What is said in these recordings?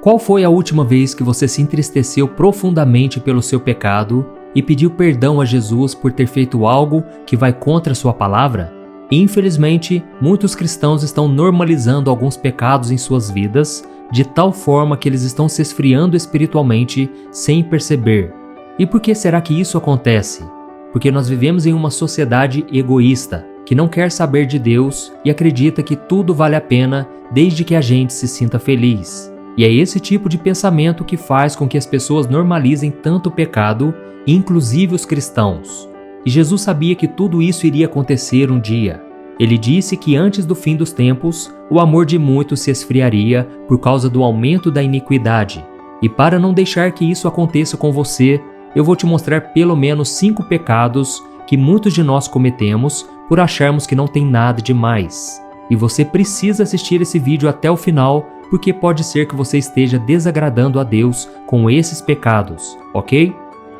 Qual foi a última vez que você se entristeceu profundamente pelo seu pecado e pediu perdão a Jesus por ter feito algo que vai contra a sua palavra? Infelizmente, muitos cristãos estão normalizando alguns pecados em suas vidas de tal forma que eles estão se esfriando espiritualmente sem perceber. E por que será que isso acontece? Porque nós vivemos em uma sociedade egoísta, que não quer saber de Deus e acredita que tudo vale a pena desde que a gente se sinta feliz. E é esse tipo de pensamento que faz com que as pessoas normalizem tanto o pecado, inclusive os cristãos. E Jesus sabia que tudo isso iria acontecer um dia. Ele disse que antes do fim dos tempos, o amor de muitos se esfriaria por causa do aumento da iniquidade. E para não deixar que isso aconteça com você, eu vou te mostrar pelo menos 5 pecados que muitos de nós cometemos por acharmos que não tem nada de mais. E você precisa assistir esse vídeo até o final, porque pode ser que você esteja desagradando a Deus com esses pecados, ok?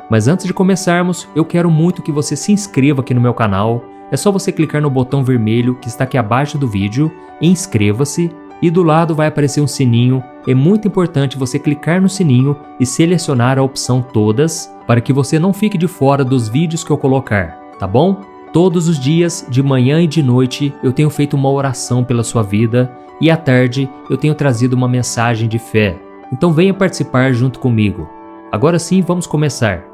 Mas antes de começarmos, eu quero muito que você se inscreva aqui no meu canal. É só você clicar no botão vermelho que está aqui abaixo do vídeo, inscreva-se, e do lado vai aparecer um sininho. É muito importante você clicar no sininho e selecionar a opção todas, para que você não fique de fora dos vídeos que eu colocar, tá bom? Todos os dias, de manhã e de noite, eu tenho feito uma oração pela sua vida, e à tarde eu tenho trazido uma mensagem de fé. Então venha participar junto comigo. Agora sim, vamos começar.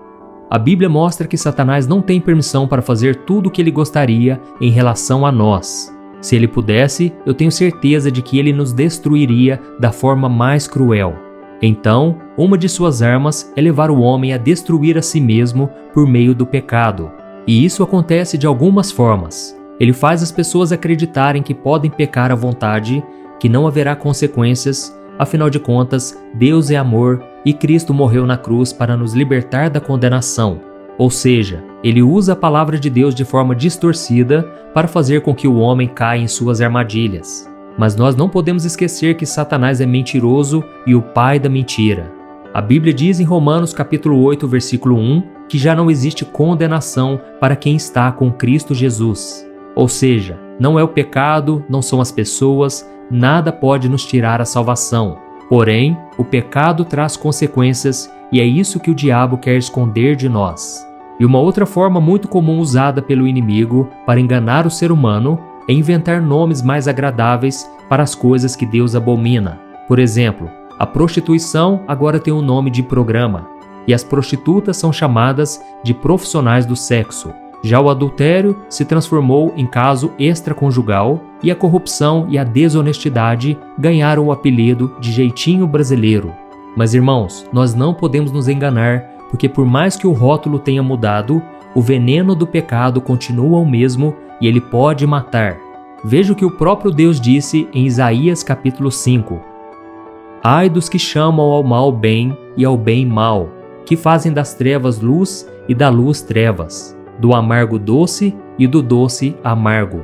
A Bíblia mostra que Satanás não tem permissão para fazer tudo o que ele gostaria em relação a nós. Se ele pudesse, eu tenho certeza de que ele nos destruiria da forma mais cruel. Então, uma de suas armas é levar o homem a destruir a si mesmo por meio do pecado. E isso acontece de algumas formas. Ele faz as pessoas acreditarem que podem pecar à vontade, que não haverá consequências. Afinal de contas, Deus é amor e Cristo morreu na cruz para nos libertar da condenação. Ou seja, ele usa a palavra de Deus de forma distorcida para fazer com que o homem caia em suas armadilhas. Mas nós não podemos esquecer que Satanás é mentiroso e o pai da mentira. A Bíblia diz em Romanos capítulo 8, versículo 1, que já não existe condenação para quem está com Cristo Jesus. Ou seja, não é o pecado, não são as pessoas, nada pode nos tirar a salvação. Porém, o pecado traz consequências e é isso que o diabo quer esconder de nós. E uma outra forma muito comum usada pelo inimigo para enganar o ser humano é inventar nomes mais agradáveis para as coisas que Deus abomina. Por exemplo, a prostituição agora tem o nome de programa, e as prostitutas são chamadas de profissionais do sexo. Já o adultério se transformou em caso extraconjugal e a corrupção e a desonestidade ganharam o apelido de jeitinho brasileiro. Mas irmãos, nós não podemos nos enganar, porque por mais que o rótulo tenha mudado, o veneno do pecado continua o mesmo e ele pode matar. Veja o que o próprio Deus disse em Isaías capítulo 5. Ai dos que chamam ao mal bem e ao bem mal, que fazem das trevas luz e da luz trevas, do amargo doce e do doce amargo.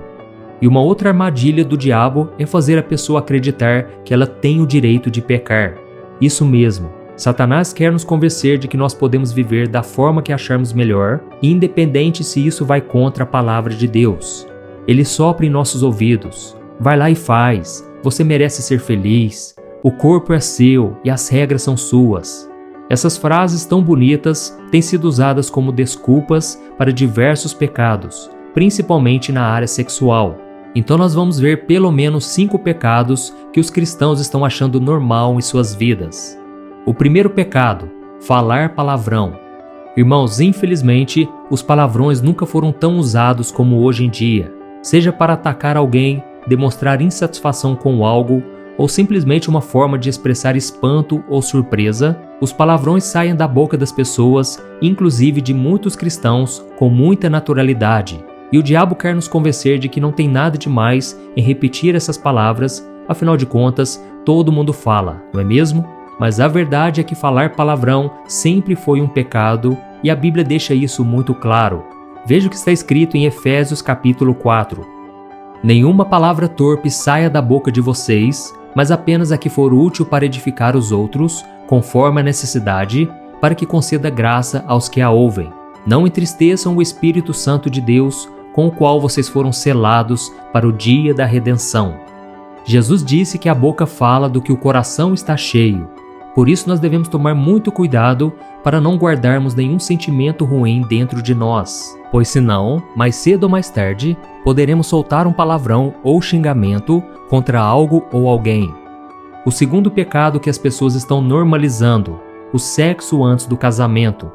E uma outra armadilha do diabo é fazer a pessoa acreditar que ela tem o direito de pecar. Isso mesmo, Satanás quer nos convencer de que nós podemos viver da forma que acharmos melhor, independente se isso vai contra a palavra de Deus. Ele sopra em nossos ouvidos. Vai lá e faz, você merece ser feliz, o corpo é seu e as regras são suas. Essas frases tão bonitas têm sido usadas como desculpas para diversos pecados, principalmente na área sexual. Então nós vamos ver pelo menos 5 pecados que os cristãos estão achando normal em suas vidas. O primeiro pecado, falar palavrão. Irmãos, infelizmente, os palavrões nunca foram tão usados como hoje em dia. Seja para atacar alguém, demonstrar insatisfação com algo, ou simplesmente uma forma de expressar espanto ou surpresa, os palavrões saem da boca das pessoas, inclusive de muitos cristãos, com muita naturalidade. E o diabo quer nos convencer de que não tem nada de mais em repetir essas palavras, afinal de contas, todo mundo fala, não é mesmo? Mas a verdade é que falar palavrão sempre foi um pecado e a Bíblia deixa isso muito claro. Veja o que está escrito em Efésios capítulo 4. Nenhuma palavra torpe saia da boca de vocês, mas apenas a que for útil para edificar os outros, conforme a necessidade, para que conceda graça aos que a ouvem. Não entristeçam o Espírito Santo de Deus, com o qual vocês foram selados para o dia da redenção. Jesus disse que a boca fala do que o coração está cheio. Por isso nós devemos tomar muito cuidado para não guardarmos nenhum sentimento ruim dentro de nós, pois senão, mais cedo ou mais tarde, poderemos soltar um palavrão ou xingamento contra algo ou alguém. O segundo pecado que as pessoas estão normalizando: o sexo antes do casamento.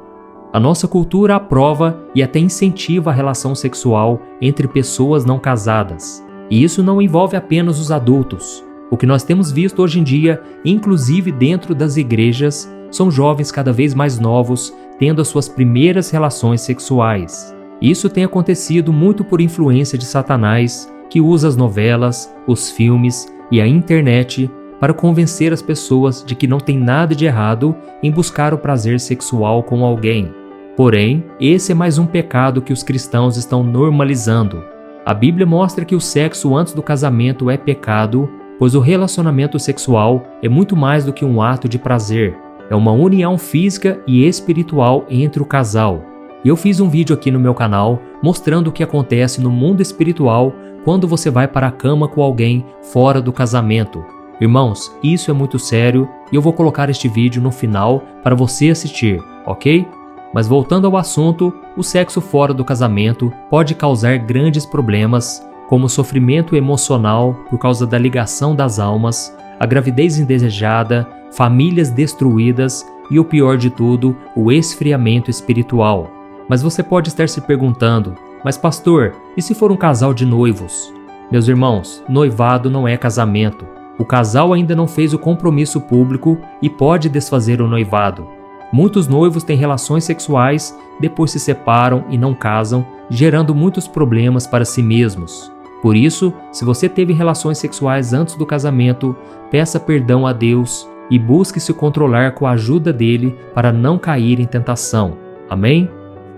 A nossa cultura aprova e até incentiva a relação sexual entre pessoas não casadas. E isso não envolve apenas os adultos. O que nós temos visto hoje em dia, inclusive dentro das igrejas, são jovens cada vez mais novos tendo as suas primeiras relações sexuais. Isso tem acontecido muito por influência de Satanás, que usa as novelas, os filmes e a internet para convencer as pessoas de que não tem nada de errado em buscar o prazer sexual com alguém. Porém, esse é mais um pecado que os cristãos estão normalizando. A Bíblia mostra que o sexo antes do casamento é pecado, pois o relacionamento sexual é muito mais do que um ato de prazer. É uma união física e espiritual entre o casal. Eu fiz um vídeo aqui no meu canal mostrando o que acontece no mundo espiritual quando você vai para a cama com alguém fora do casamento. Irmãos, isso é muito sério e eu vou colocar este vídeo no final para você assistir, ok? Mas voltando ao assunto, o sexo fora do casamento pode causar grandes problemas, como sofrimento emocional por causa da ligação das almas, a gravidez indesejada, famílias destruídas e, o pior de tudo, o esfriamento espiritual. Mas você pode estar se perguntando: mas pastor, e se for um casal de noivos? Meus irmãos, noivado não é casamento. O casal ainda não fez o compromisso público e pode desfazer o noivado. Muitos noivos têm relações sexuais, depois se separam e não casam, gerando muitos problemas para si mesmos. Por isso, se você teve relações sexuais antes do casamento, peça perdão a Deus e busque se controlar com a ajuda dele para não cair em tentação. Amém?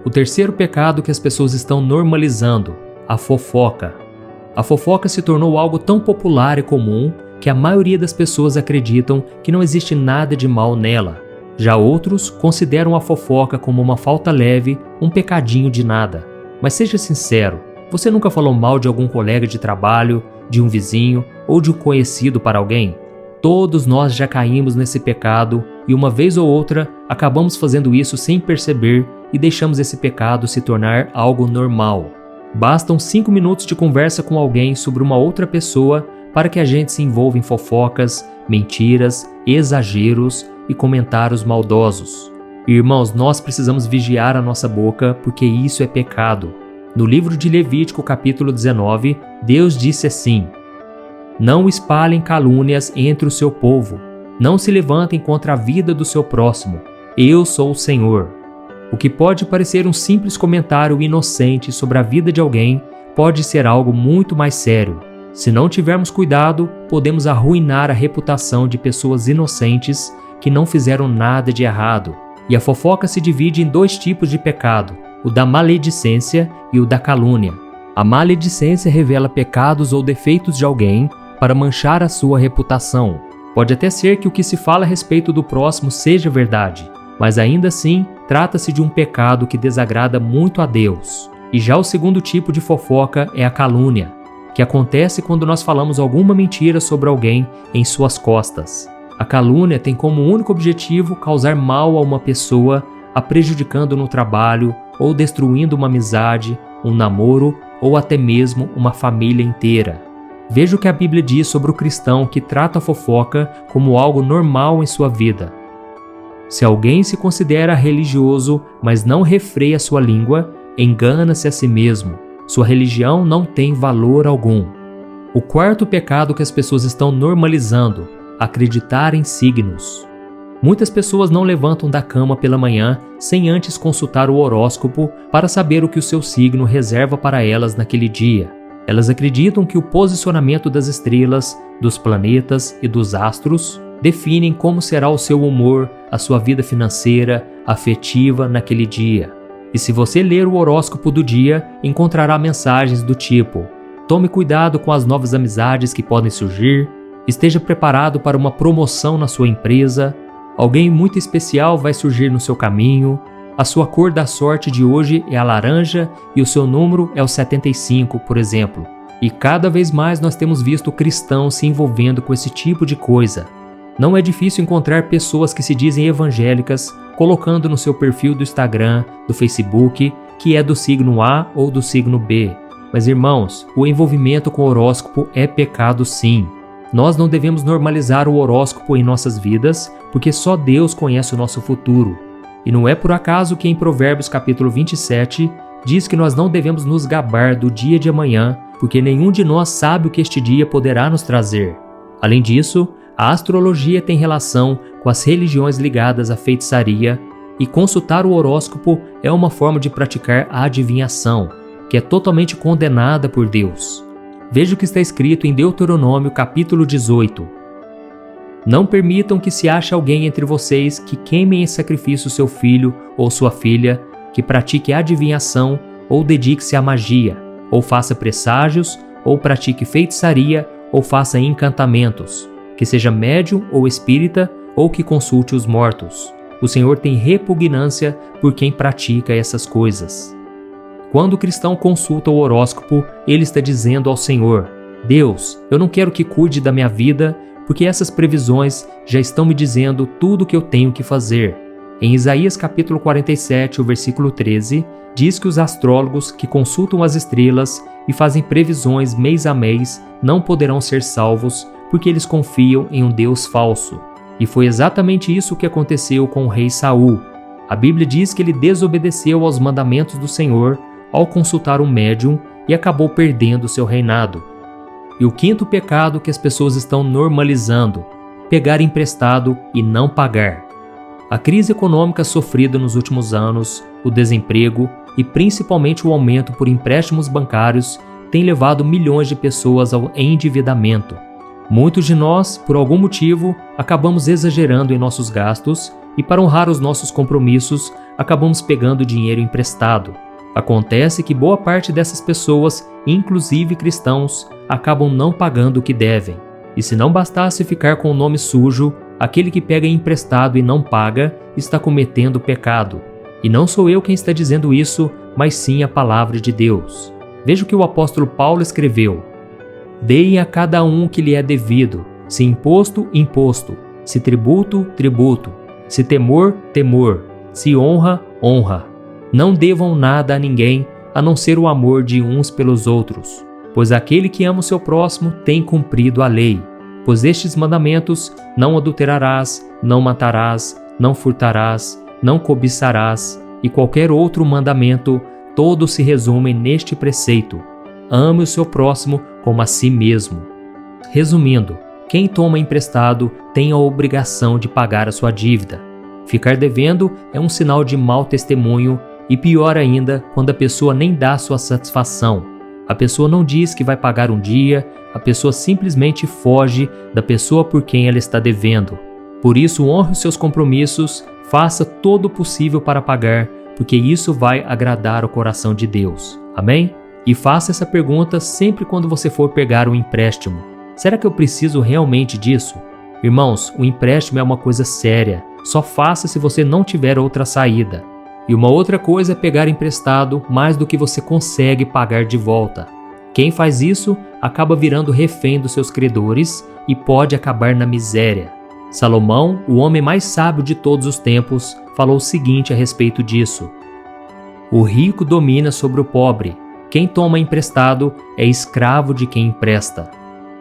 O terceiro pecado que as pessoas estão normalizando: a fofoca. A fofoca se tornou algo tão popular e comum que a maioria das pessoas acreditam que não existe nada de mal nela. Já outros consideram a fofoca como uma falta leve, um pecadinho de nada. Mas seja sincero, você nunca falou mal de algum colega de trabalho, de um vizinho ou de um conhecido para alguém? Todos nós já caímos nesse pecado e uma vez ou outra acabamos fazendo isso sem perceber e deixamos esse pecado se tornar algo normal. Bastam 5 minutos de conversa com alguém sobre uma outra pessoa para que a gente se envolva em fofocas, mentiras, exageros e comentários maldosos. Irmãos, nós precisamos vigiar a nossa boca porque isso é pecado. No livro de Levítico, capítulo 19, Deus disse assim: não espalhem calúnias entre o seu povo, não se levantem contra a vida do seu próximo. Eu sou o Senhor. O que pode parecer um simples comentário inocente sobre a vida de alguém pode ser algo muito mais sério. Se não tivermos cuidado, podemos arruinar a reputação de pessoas inocentes que não fizeram nada de errado. E a fofoca se divide em 2 tipos de pecado: o da maledicência e o da calúnia. A maledicência revela pecados ou defeitos de alguém para manchar a sua reputação. Pode até ser que o que se fala a respeito do próximo seja verdade, mas ainda assim trata-se de um pecado que desagrada muito a Deus. E já o segundo tipo de fofoca é a calúnia, que acontece quando nós falamos alguma mentira sobre alguém em suas costas. A calúnia tem como único objetivo causar mal a uma pessoa, a prejudicando no trabalho ou destruindo uma amizade, um namoro ou até mesmo uma família inteira. Veja o que a Bíblia diz sobre o cristão que trata a fofoca como algo normal em sua vida. Se alguém se considera religioso, mas não refreia sua língua, engana-se a si mesmo. Sua religião não tem valor algum. O quarto pecado que as pessoas estão normalizando: acreditar em signos. Muitas pessoas não levantam da cama pela manhã sem antes consultar o horóscopo para saber o que o seu signo reserva para elas naquele dia. Elas acreditam que o posicionamento das estrelas, dos planetas e dos astros definem como será o seu humor, a sua vida financeira, afetiva naquele dia. E se você ler o horóscopo do dia, encontrará mensagens do tipo: tome cuidado com as novas amizades que podem surgir, esteja preparado para uma promoção na sua empresa, alguém muito especial vai surgir no seu caminho, a sua cor da sorte de hoje é a laranja e o seu número é o 75, por exemplo. E cada vez mais nós temos visto cristãos se envolvendo com esse tipo de coisa. Não é difícil encontrar pessoas que se dizem evangélicas colocando no seu perfil do Instagram, do Facebook, que é do signo A ou do signo B. Mas irmãos, o envolvimento com o horóscopo é pecado sim. Nós não devemos normalizar o horóscopo em nossas vidas, porque só Deus conhece o nosso futuro. E não é por acaso que em Provérbios capítulo 27 diz que nós não devemos nos gabar do dia de amanhã, porque nenhum de nós sabe o que este dia poderá nos trazer. Além disso, a astrologia tem relação com as religiões ligadas à feitiçaria, e consultar o horóscopo é uma forma de praticar a adivinhação, que é totalmente condenada por Deus. Veja o que está escrito em Deuteronômio capítulo 18. Não permitam que se ache alguém entre vocês que queime em sacrifício seu filho ou sua filha, que pratique adivinhação ou dedique-se à magia, ou faça presságios, ou pratique feitiçaria, ou faça encantamentos, que seja médium ou espírita, ou que consulte os mortos. O Senhor tem repugnância por quem pratica essas coisas. Quando o cristão consulta o horóscopo, ele está dizendo ao Senhor: Deus, eu não quero que cuide da minha vida, porque essas previsões já estão me dizendo tudo o que eu tenho que fazer. Em Isaías capítulo 47, o versículo 13, diz que os astrólogos que consultam as estrelas e fazem previsões mês a mês não poderão ser salvos, porque eles confiam em um Deus falso. E foi exatamente isso que aconteceu com o rei Saul. A Bíblia diz que ele desobedeceu aos mandamentos do Senhor ao consultar um médium e acabou perdendo seu reinado. E o quinto pecado que as pessoas estão normalizando: pegar emprestado e não pagar. A crise econômica sofrida nos últimos anos, o desemprego e principalmente o aumento por empréstimos bancários tem levado milhões de pessoas ao endividamento. Muitos de nós, por algum motivo, acabamos exagerando em nossos gastos e, para honrar os nossos compromissos, acabamos pegando dinheiro emprestado. Acontece que boa parte dessas pessoas, inclusive cristãos, acabam não pagando o que devem. E se não bastasse ficar com o nome sujo, aquele que pega emprestado e não paga está cometendo pecado. E não sou eu quem está dizendo isso, mas sim a palavra de Deus. Veja o que o apóstolo Paulo escreveu: Deem a cada um o que lhe é devido, se imposto, imposto, se tributo, tributo, se temor, temor, se honra, honra. Não devam nada a ninguém, a não ser o amor de uns pelos outros, pois aquele que ama o seu próximo tem cumprido a lei. Pois estes mandamentos: não adulterarás, não matarás, não furtarás, não cobiçarás, e qualquer outro mandamento, todos se resumem neste preceito: ame o seu próximo como a si mesmo. Resumindo, quem toma emprestado tem a obrigação de pagar a sua dívida. Ficar devendo é um sinal de mau testemunho, e pior ainda, quando a pessoa nem dá sua satisfação. A pessoa não diz que vai pagar um dia, a pessoa simplesmente foge da pessoa por quem ela está devendo. Por isso, honre os seus compromissos, faça todo o possível para pagar, porque isso vai agradar o coração de Deus. Amém? E faça essa pergunta sempre quando você for pegar um empréstimo: será que eu preciso realmente disso? Irmãos, o empréstimo é uma coisa séria. Só faça se você não tiver outra saída. E uma outra coisa é pegar emprestado mais do que você consegue pagar de volta. Quem faz isso acaba virando refém dos seus credores e pode acabar na miséria. Salomão, o homem mais sábio de todos os tempos, falou o seguinte a respeito disso: o rico domina sobre o pobre. Quem toma emprestado é escravo de quem empresta.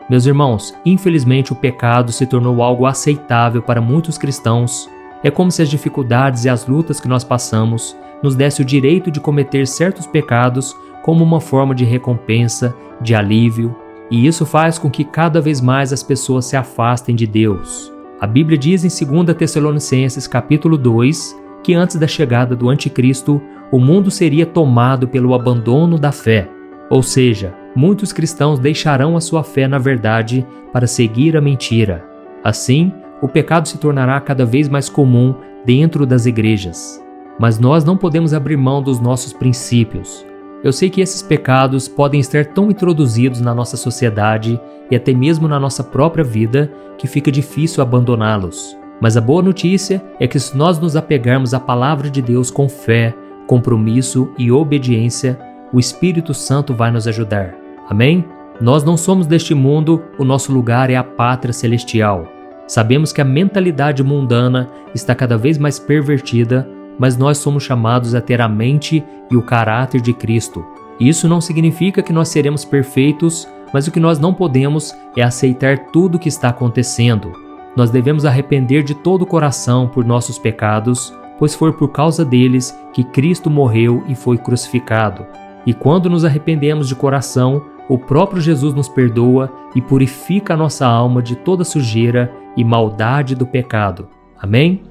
Meus irmãos, infelizmente o pecado se tornou algo aceitável para muitos cristãos. É como se as dificuldades e as lutas que nós passamos nos desse o direito de cometer certos pecados como uma forma de recompensa, de alívio, e isso faz com que cada vez mais as pessoas se afastem de Deus. A Bíblia diz em 2 Tessalonicenses capítulo 2 que antes da chegada do Anticristo, o mundo seria tomado pelo abandono da fé. Ou seja, muitos cristãos deixarão a sua fé na verdade para seguir a mentira. Assim, o pecado se tornará cada vez mais comum dentro das igrejas. Mas nós não podemos abrir mão dos nossos princípios. Eu sei que esses pecados podem estar tão introduzidos na nossa sociedade e até mesmo na nossa própria vida que fica difícil abandoná-los. Mas a boa notícia é que se nós nos apegarmos à palavra de Deus com fé, compromisso e obediência, o Espírito Santo vai nos ajudar. Amém? Nós não somos deste mundo, o nosso lugar é a pátria celestial. Sabemos que a mentalidade mundana está cada vez mais pervertida, mas nós somos chamados a ter a mente e o caráter de Cristo. Isso não significa que nós seremos perfeitos, mas o que nós não podemos é aceitar tudo o que está acontecendo. Nós devemos arrepender de todo o coração por nossos pecados, pois foi por causa deles que Cristo morreu e foi crucificado. E quando nos arrependemos de coração, o próprio Jesus nos perdoa e purifica a nossa alma de toda sujeira e maldade do pecado. Amém?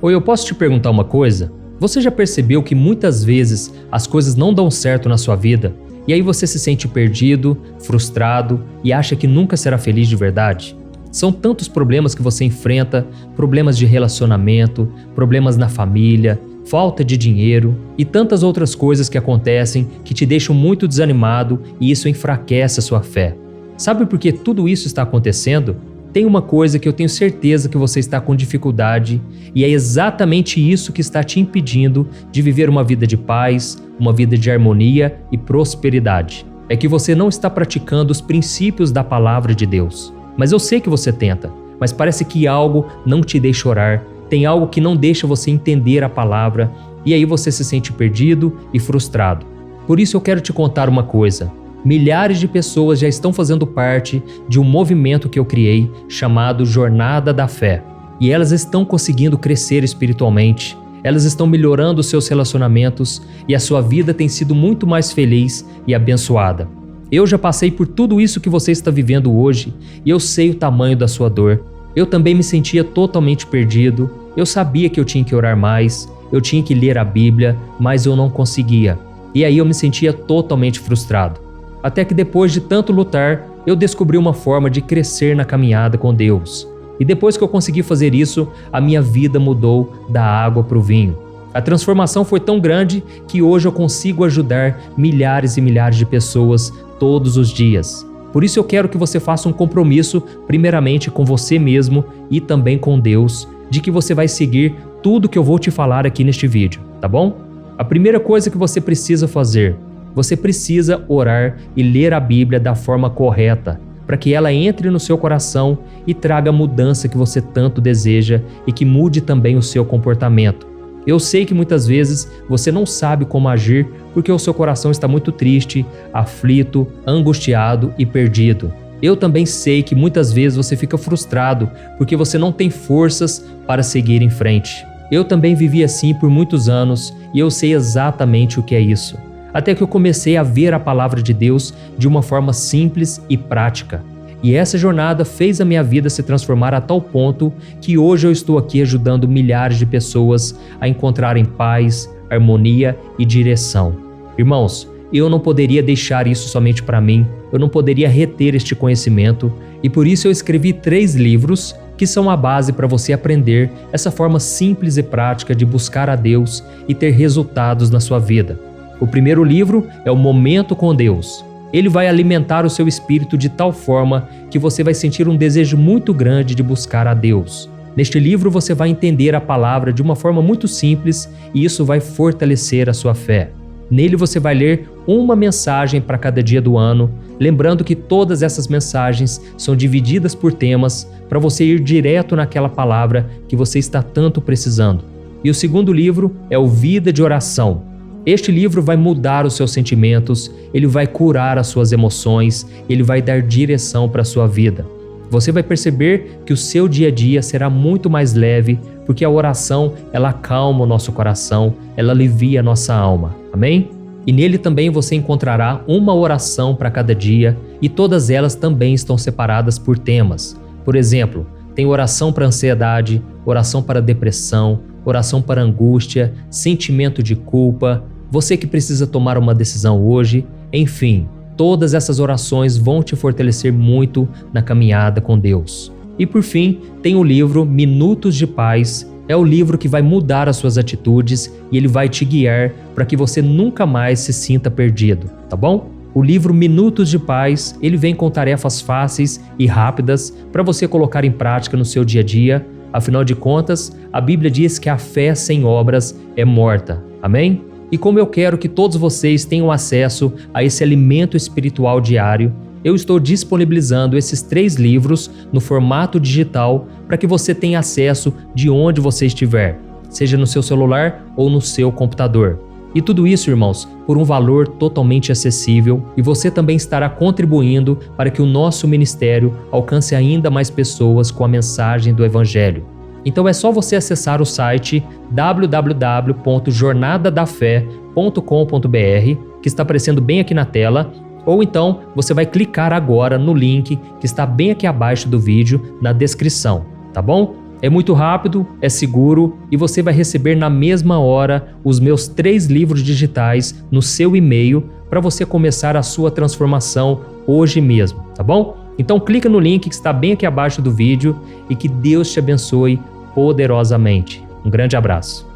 Ou eu posso te perguntar uma coisa? Você já percebeu que muitas vezes as coisas não dão certo na sua vida e aí você se sente perdido, frustrado e acha que nunca será feliz de verdade? São tantos problemas que você enfrenta, problemas de relacionamento, problemas na família, falta de dinheiro e tantas outras coisas que acontecem que te deixam muito desanimado e isso enfraquece a sua fé. Sabe por que tudo isso está acontecendo? Tem uma coisa que eu tenho certeza que você está com dificuldade e é exatamente isso que está te impedindo de viver uma vida de paz, uma vida de harmonia e prosperidade. É que você não está praticando os princípios da palavra de Deus. Mas eu sei que você tenta, mas parece que algo não te deixa orar, tem algo que não deixa você entender a palavra e aí você se sente perdido e frustrado. Por isso eu quero te contar uma coisa. Milhares de pessoas já estão fazendo parte de um movimento que eu criei chamado Jornada da Fé. E elas estão conseguindo crescer espiritualmente, elas estão melhorando seus relacionamentos e a sua vida tem sido muito mais feliz e abençoada. Eu já passei por tudo isso que você está vivendo hoje e eu sei o tamanho da sua dor. Eu também me sentia totalmente perdido, eu sabia que eu tinha que orar mais, eu tinha que ler a Bíblia, mas eu não conseguia. E aí eu me sentia totalmente frustrado. Até que depois de tanto lutar, eu descobri uma forma de crescer na caminhada com Deus. E depois que eu consegui fazer isso, a minha vida mudou da água para o vinho. A transformação foi tão grande que hoje eu consigo ajudar milhares e milhares de pessoas todos os dias. Por isso eu quero que você faça um compromisso, primeiramente com você mesmo e também com Deus, de que você vai seguir tudo que eu vou te falar aqui neste vídeo, tá bom? A primeira coisa que você precisa fazer, você precisa orar e ler a Bíblia da forma correta, para que ela entre no seu coração e traga a mudança que você tanto deseja e que mude também o seu comportamento. Eu sei que muitas vezes você não sabe como agir porque o seu coração está muito triste, aflito, angustiado e perdido. Eu também sei que muitas vezes você fica frustrado porque você não tem forças para seguir em frente. Eu também vivi assim por muitos anos e eu sei exatamente o que é isso. Até que eu comecei a ver a palavra de Deus de uma forma simples e prática. E essa jornada fez a minha vida se transformar a tal ponto que hoje eu estou aqui ajudando milhares de pessoas a encontrarem paz, harmonia e direção. Irmãos, eu não poderia deixar isso somente para mim, eu não poderia reter este conhecimento e por isso eu escrevi 3 livros que são a base para você aprender essa forma simples e prática de buscar a Deus e ter resultados na sua vida. O primeiro livro é o Momento com Deus. Ele vai alimentar o seu espírito de tal forma que você vai sentir um desejo muito grande de buscar a Deus. Neste livro você vai entender a palavra de uma forma muito simples e isso vai fortalecer a sua fé. Nele você vai ler uma mensagem para cada dia do ano, lembrando que todas essas mensagens são divididas por temas para você ir direto naquela palavra que você está tanto precisando. E o segundo livro é o Vida de Oração. Este livro vai mudar os seus sentimentos, ele vai curar as suas emoções, ele vai dar direção para a sua vida. Você vai perceber que o seu dia a dia será muito mais leve, porque a oração, ela acalma o nosso coração, ela alivia a nossa alma. Amém? E nele também você encontrará uma oração para cada dia e todas elas também estão separadas por temas. Por exemplo, tem oração para ansiedade, oração para depressão, oração para angústia, sentimento de culpa, você que precisa tomar uma decisão hoje, enfim, todas essas orações vão te fortalecer muito na caminhada com Deus. E por fim, tem o livro Minutos de Paz, é o livro que vai mudar as suas atitudes e ele vai te guiar para que você nunca mais se sinta perdido, tá bom? O livro Minutos de Paz, ele vem com tarefas fáceis e rápidas para você colocar em prática no seu dia a dia. Afinal de contas, a Bíblia diz que a fé sem obras é morta. Amém? E como eu quero que todos vocês tenham acesso a esse alimento espiritual diário, eu estou disponibilizando esses 3 livros no formato digital para que você tenha acesso de onde você estiver, seja no seu celular ou no seu computador. E tudo isso, irmãos, por um valor totalmente acessível, e você também estará contribuindo para que o nosso ministério alcance ainda mais pessoas com a mensagem do Evangelho. Então é só você acessar o site www.jornadadafé.com.br, que está aparecendo bem aqui na tela, ou então você vai clicar agora no link que está bem aqui abaixo do vídeo, na descrição, tá bom? É muito rápido, é seguro e você vai receber na mesma hora os meus 3 livros digitais no seu e-mail para você começar a sua transformação hoje mesmo, tá bom? Então clica no link que está bem aqui abaixo do vídeo e que Deus te abençoe poderosamente. Um grande abraço.